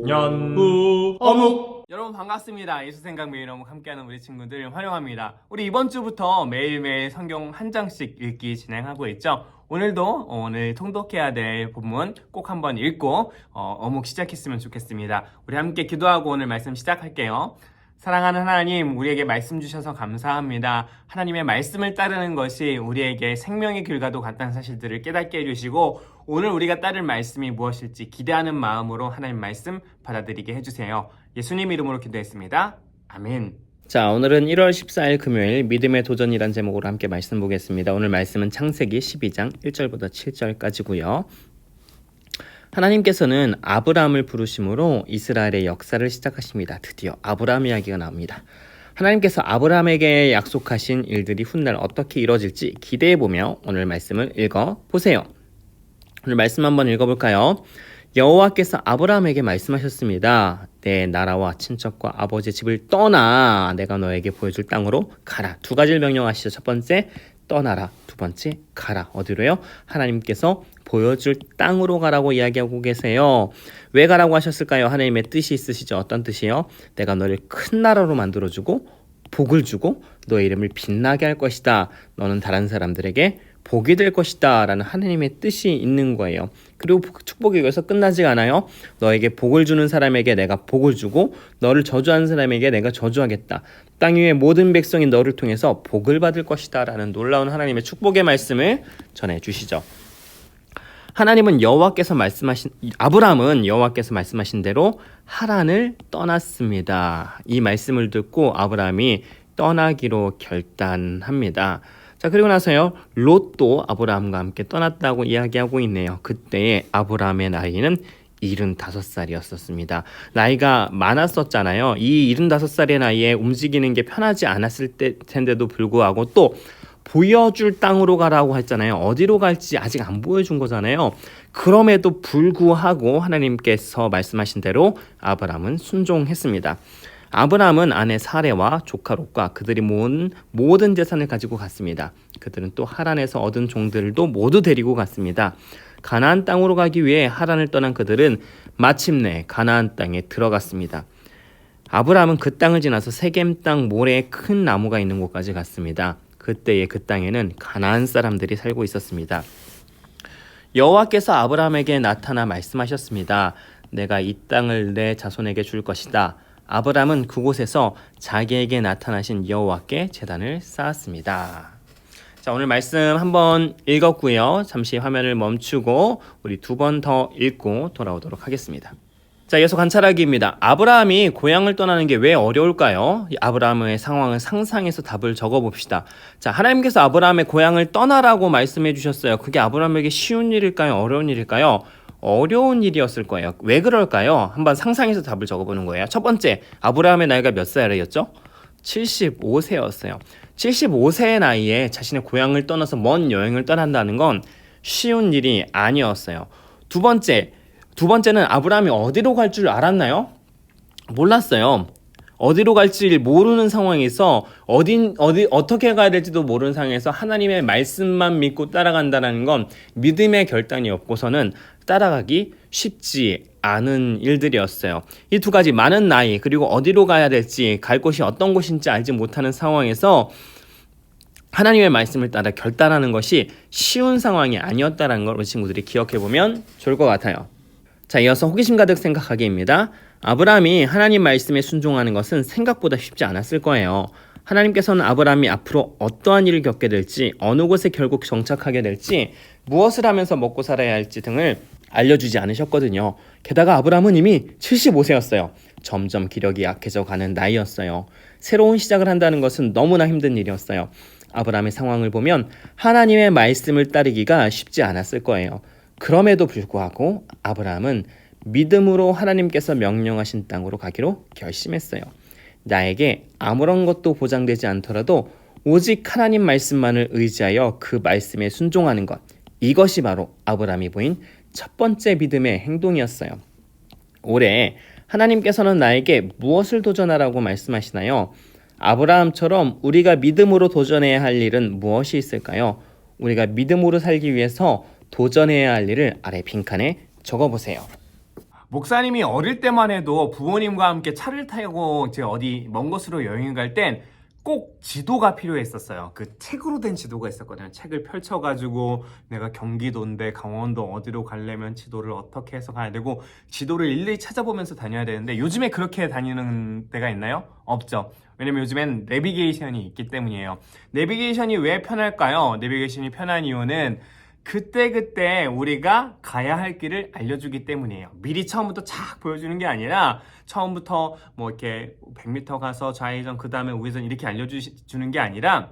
후 어묵. 여러분 반갑습니다. 예수생각 매일 어묵 함께하는 우리 친구들 환영합니다. 우리 이번 주부터 매일매일 성경 한 장씩 읽기 진행하고 있죠. 오늘도 오늘 통독해야 될 본문 꼭 한번 읽고 어묵 시작했으면 좋겠습니다. 우리 함께 기도하고 오늘 말씀 시작할게요. 사랑하는 하나님, 우리에게 말씀 주셔서 감사합니다. 하나님의 말씀을 따르는 것이 우리에게 생명의 길과도 같다는 사실들을 깨닫게 해주시고 오늘 우리가 따를 말씀이 무엇일지 기대하는 마음으로 하나님 말씀 받아들이게 해주세요. 예수님 이름으로 기도했습니다. 아멘. 자, 오늘은 1월 14일 금요일 믿음의 도전이란 제목으로 함께 말씀 보겠습니다. 오늘 말씀은 창세기 12장 1절부터 7절까지고요. 하나님께서는 아브라함을 부르심으로 이스라엘의 역사를 시작하십니다. 드디어 아브라함 이야기가 나옵니다. 하나님께서 아브라함에게 약속하신 일들이 훗날 어떻게 이루어질지 기대해보며 오늘 말씀을 읽어보세요. 오늘 말씀 한번 읽어볼까요? 여호와께서 아브라함에게 말씀하셨습니다. 내 나라와 친척과 아버지 집을 떠나 내가 너에게 보여줄 땅으로 가라. 두 가지를 명령하시죠. 첫 번째, 떠나라. 두 번째, 가라. 어디로요? 하나님께서 보여줄 땅으로 가라고 이야기하고 계세요. 왜 가라고 하셨을까요? 하나님의 뜻이 있으시죠. 어떤 뜻이요? 내가 너를 큰 나라로 만들어주고 복을 주고 너의 이름을 빛나게 할 것이다. 너는 다른 사람들에게 복이 될 것이다 라는 하나님의 뜻이 있는 거예요. 그리고 축복이 여기서 끝나지 않아요. 너에게 복을 주는 사람에게 내가 복을 주고 너를 저주하는 사람에게 내가 저주하겠다. 땅 위의 모든 백성이 너를 통해서 복을 받을 것이다 라는 놀라운 하나님의 축복의 말씀을 전해주시죠. 하나님은 아브라함은 여호와께서 말씀하신 대로 하란을 떠났습니다. 이 말씀을 듣고 아브라함이 떠나기로 결단합니다. 자, 그리고 나서요, 롯도 아브라함과 함께 떠났다고 이야기하고 있네요. 그때의 아브라함의 나이는 75살이었습니다. 나이가 많았었잖아요. 이 75살의 나이에 움직이는 게 편하지 않았을 텐데도 불구하고 또 보여줄 땅으로 가라고 했잖아요. 어디로 갈지 아직 안 보여준 거잖아요. 그럼에도 불구하고 하나님께서 말씀하신 대로 아브라함은 순종했습니다. 아브라함은 아내 사레와 조카 롯과 그들이 모은 모든 재산을 가지고 갔습니다. 그들은 또 하란에서 얻은 종들도 모두 데리고 갔습니다. 가나안 땅으로 가기 위해 하란을 떠난 그들은 마침내 가나안 땅에 들어갔습니다. 아브라함은 그 땅을 지나서 세겜 땅 모래에 큰 나무가 있는 곳까지 갔습니다. 그때의 그 땅에는 가나안 사람들이 살고 있었습니다. 여호와께서 아브라함에게 나타나 말씀하셨습니다. 내가 이 땅을 내 자손에게 줄 것이다. 아브라함은 그곳에서 자기에게 나타나신 여호와께 제단을 쌓았습니다. 자, 오늘 말씀 한번 읽었고요. 잠시 화면을 멈추고 우리 두 번 더 읽고 돌아오도록 하겠습니다. 자, 이어서 관찰하기입니다. 아브라함이 고향을 떠나는 게 왜 어려울까요? 아브라함의 상황을 상상해서 답을 적어봅시다. 자, 하나님께서 아브라함의 고향을 떠나라고 말씀해 주셨어요. 그게 아브라함에게 쉬운 일일까요? 어려운 일일까요? 어려운 일이었을 거예요. 왜 그럴까요? 한번 상상해서 답을 적어보는 거예요. 첫 번째, 아브라함의 나이가 몇 살이었죠? 75세였어요. 75세의 나이에 자신의 고향을 떠나서 먼 여행을 떠난다는 건 쉬운 일이 아니었어요. 두 번째는 아브라함이 어디로 갈 줄 알았나요? 몰랐어요. 어디로 갈지 모르는 상황에서 어떻게 가야 될지도 모르는 상황에서 하나님의 말씀만 믿고 따라간다는 건 믿음의 결단이 없고서는 따라가기 쉽지 않은 일들이었어요. 이 두 가지 많은 나이 그리고 어디로 가야 될지 갈 곳이 어떤 곳인지 알지 못하는 상황에서 하나님의 말씀을 따라 결단하는 것이 쉬운 상황이 아니었다는 걸 우리 친구들이 기억해보면 좋을 것 같아요. 자, 이어서 호기심 가득 생각하기입니다. 아브라함이 하나님 말씀에 순종하는 것은 생각보다 쉽지 않았을 거예요. 하나님께서는 아브라함이 앞으로 어떠한 일을 겪게 될지, 어느 곳에 결국 정착하게 될지, 무엇을 하면서 먹고 살아야 할지 등을 알려주지 않으셨거든요. 게다가 아브라함은 이미 75세였어요. 점점 기력이 약해져 가는 나이였어요. 새로운 시작을 한다는 것은 너무나 힘든 일이었어요. 아브라함의 상황을 보면 하나님의 말씀을 따르기가 쉽지 않았을 거예요. 그럼에도 불구하고 아브라함은 믿음으로 하나님께서 명령하신 땅으로 가기로 결심했어요. 나에게 아무런 것도 보장되지 않더라도 오직 하나님 말씀만을 의지하여 그 말씀에 순종하는 것, 이것이 바로 아브라함이 보인 첫 번째 믿음의 행동이었어요. 올해 하나님께서는 나에게 무엇을 도전하라고 말씀하시나요? 아브라함처럼 우리가 믿음으로 도전해야 할 일은 무엇이 있을까요? 우리가 믿음으로 살기 위해서 도전해야 할 일을 아래 빈칸에 적어보세요. 목사님이 어릴 때만 해도 부모님과 함께 차를 타고 이제 어디 먼 곳으로 여행을 갈 땐 꼭 지도가 필요했었어요. 그 책으로 된 지도가 있었거든요. 책을 펼쳐가지고 내가 경기도인데 강원도 어디로 가려면 지도를 어떻게 해서 가야 되고 지도를 일일이 찾아보면서 다녀야 되는데 요즘에 그렇게 다니는 데가 있나요? 없죠. 왜냐면 요즘엔 내비게이션이 있기 때문이에요. 내비게이션이 왜 편할까요? 내비게이션이 편한 이유는 그때그때 우리가 가야 할 길을 알려주기 때문이에요. 미리 처음부터 착 보여주는 게 아니라 처음부터 뭐 이렇게 100m 가서 좌회전 그 다음에 우회전 이렇게 알려주는 게 아니라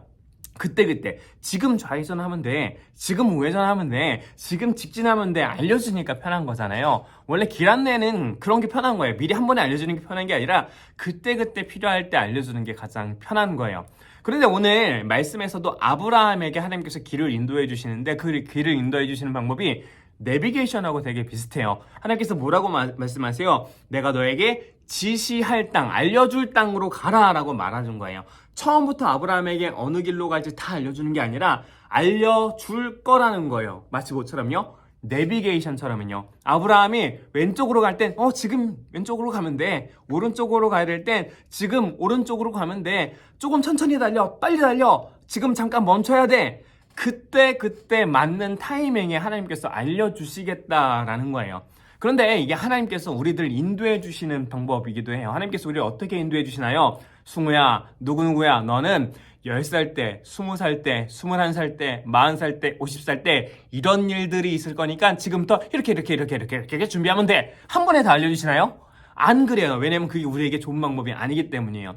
그때그때 지금 좌회전하면 돼, 지금 우회전하면 돼, 지금 직진하면 돼 알려주니까 편한 거잖아요. 원래 길 안내는 그런 게 편한 거예요. 미리 한 번에 알려주는 게 편한 게 아니라 그때그때 필요할 때 알려주는 게 가장 편한 거예요. 그런데 오늘 말씀에서도 아브라함에게 하나님께서 길을 인도해 주시는데 그 길을 인도해 주시는 방법이 내비게이션하고 되게 비슷해요. 하나님께서 뭐라고 말씀하세요? 내가 너에게 지시할 땅, 알려줄 땅으로 가라 라고 말해준 거예요. 처음부터 아브라함에게 어느 길로 갈지 다 알려주는 게 아니라 알려줄 거라는 거예요. 마치 뭐처럼요? 내비게이션처럼은요. 아브라함이 왼쪽으로 갈 땐 지금 왼쪽으로 가면 돼. 오른쪽으로 가야 될 땐 지금 오른쪽으로 가면 돼. 조금 천천히 달려. 빨리 달려. 지금 잠깐 멈춰야 돼. 그때 맞는 타이밍에 하나님께서 알려주시겠다라는 거예요. 그런데 이게 하나님께서 우리들 인도해 주시는 방법이기도 해요. 하나님께서 우리를 어떻게 인도해 주시나요? 승우야, 누구누구야, 너는 10살 때, 20살 때, 21살 때, 40살 때, 50살 때 이런 일들이 있을 거니까 지금부터 이렇게 준비하면 돼. 한 번에 다 알려주시나요? 안 그래요. 왜냐면 그게 우리에게 좋은 방법이 아니기 때문이에요.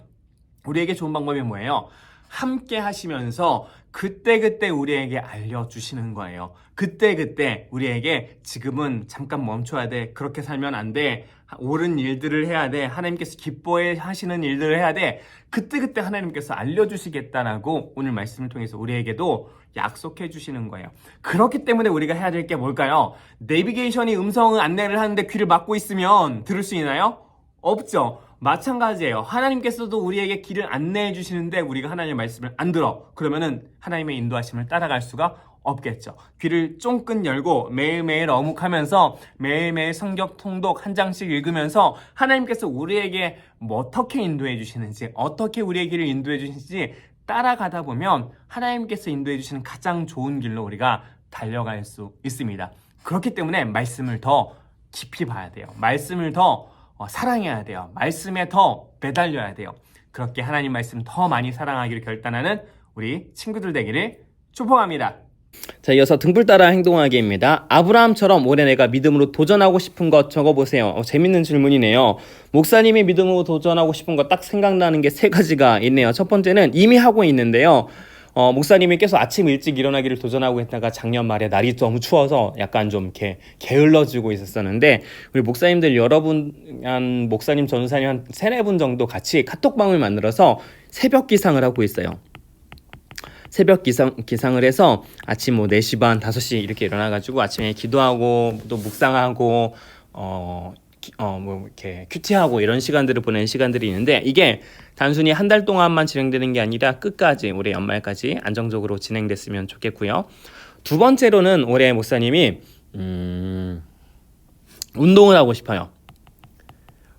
우리에게 좋은 방법이 뭐예요? 함께 하시면서 그때그때 우리에게 알려주시는 거예요. 그때그때 우리에게 지금은 잠깐 멈춰야 돼. 그렇게 살면 안 돼. 옳은 일들을 해야 돼. 하나님께서 기뻐해 하시는 일들을 해야 돼. 그때그때 하나님께서 알려주시겠다라고 오늘 말씀을 통해서 우리에게도 약속해 주시는 거예요. 그렇기 때문에 우리가 해야 될 게 뭘까요? 내비게이션이 음성 안내를 하는데 귀를 막고 있으면 들을 수 있나요? 없죠. 마찬가지예요. 하나님께서도 우리에게 길을 안내해 주시는데 우리가 하나님의 말씀을 안 들어. 그러면은 하나님의 인도하심을 따라갈 수가 없겠죠. 귀를 쫑긋 열고 매일매일 어묵하면서 매일매일 성경 통독 한 장씩 읽으면서 하나님께서 우리에게 어떻게 인도해 주시는지, 어떻게 우리의 길을 인도해 주시는지 따라가다 보면 하나님께서 인도해 주시는 가장 좋은 길로 우리가 달려갈 수 있습니다. 그렇기 때문에 말씀을 더 깊이 봐야 돼요. 말씀을 더 사랑해야 돼요. 말씀에 더 매달려야 돼요. 그렇게 하나님 말씀 더 많이 사랑하기를 결단하는 우리 친구들 되기를 축복합니다. 자, 이어서 등불 따라 행동하기입니다. 아브라함처럼 올해 내가 믿음으로 도전하고 싶은 것 적어보세요. 재밌는 질문이네요. 목사님이 믿음으로 도전하고 싶은 것 딱 생각나는 게 3가지가 있네요. 첫 번째는 이미 하고 있는데요. 목사님이 계속 아침 일찍 일어나기를 도전하고 있다가 작년 말에 날이 너무 추워서 약간 좀 이렇게 게을러지고 있었었는데 우리 목사님들 여러분, 한 목사님, 전사님 한 3-4분 정도 같이 카톡방을 만들어서 새벽 기상을 하고 있어요. 새벽 기상을 해서 아침 4시 반, 5시 이렇게 일어나가지고 아침에 기도하고 또 묵상하고 이렇게 큐티하고 이런 시간들을 보내는 시간들이 있는데 이게 단순히 한 달 동안만 진행되는 게 아니라 끝까지 올해 연말까지 안정적으로 진행됐으면 좋겠고요. 두 번째로는 올해 목사님이 운동을 하고 싶어요.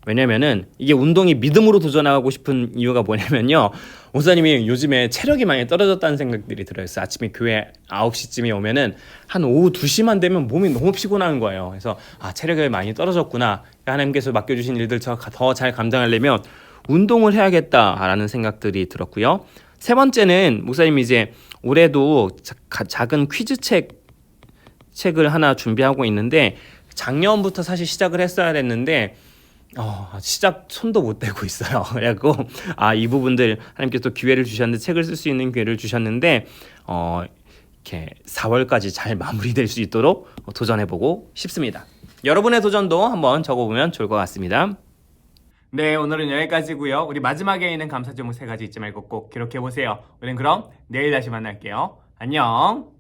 왜냐면은 이게 운동이 믿음으로 도전하고 싶은 이유가 뭐냐면요. 목사님이 요즘에 체력이 많이 떨어졌다는 생각들이 들어요. 아침에 교회 9시쯤에 오면은 한 오후 2시만 되면 몸이 너무 피곤한 거예요. 그래서 체력이 많이 떨어졌구나. 하나님께서 맡겨주신 일들 더 잘 감당하려면 운동을 해야겠다라는 생각들이 들었고요. 3번째는 목사님이 이제 올해도 작은 퀴즈 책을 하나 준비하고 있는데 작년부터 사실 시작을 했어야 됐는데 시작 손도 못 대고 있어요. 그래갖고 이 부분들 하나님께서 또 기회를 주셨는데 책을 쓸 수 있는 기회를 주셨는데 이렇게 4월까지 잘 마무리될 수 있도록 도전해보고 싶습니다. 여러분의 도전도 한번 적어보면 좋을 것 같습니다. 네, 오늘은 여기까지고요. 우리 마지막에 있는 감사 제목 3가지 잊지 말고 꼭 기록해보세요. 우리는 그럼 내일 다시 만날게요. 안녕.